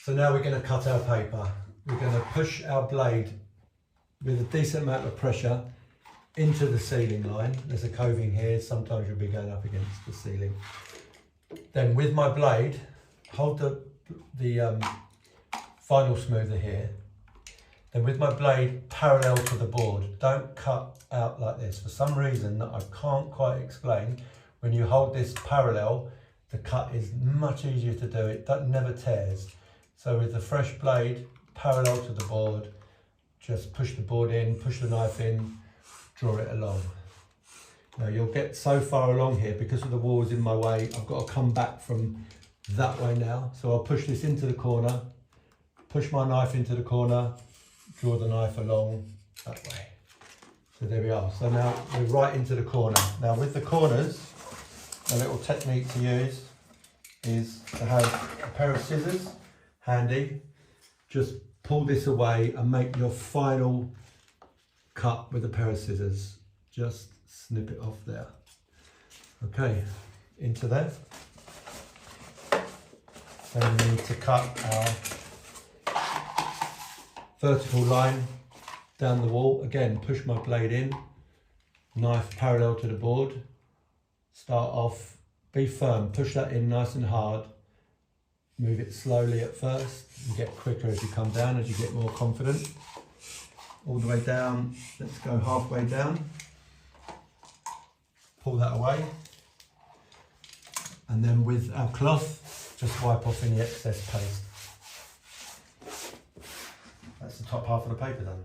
So now we're going to cut our paper. We're going to push our blade with a decent amount of pressure into the ceiling line. There's a coving here, sometimes you'll be going up against the ceiling. Then with my blade, hold the vinyl smoother here. Then with my blade parallel to the board, don't cut out like this. For some reason that I can't quite explain, when you hold this parallel, the cut is much easier to do. That never tears. So with the fresh blade parallel to the board, just push the board in, push the knife in, draw it along. Now you'll get so far along here, because of the walls in my way, I've got to come back from that way now. So I'll push this into the corner, push my knife into the corner, draw the knife along that way. So there we are. So now we're right into the corner. Now with the corners, a little technique to use is to have a pair of scissors handy. Just pull this away and make your final cut with a pair of scissors. Just snip it off there. Okay, into there. Then we need to cut our vertical line down the wall. Again, push my blade in, knife parallel to the board. Start off, be firm, push that in nice and hard. Move it slowly at first, and get quicker as you come down, as you get more confident. All the way down, let's go halfway down. Pull that away. And then with our cloth, just wipe off any excess paste. That's the top half of the paper done.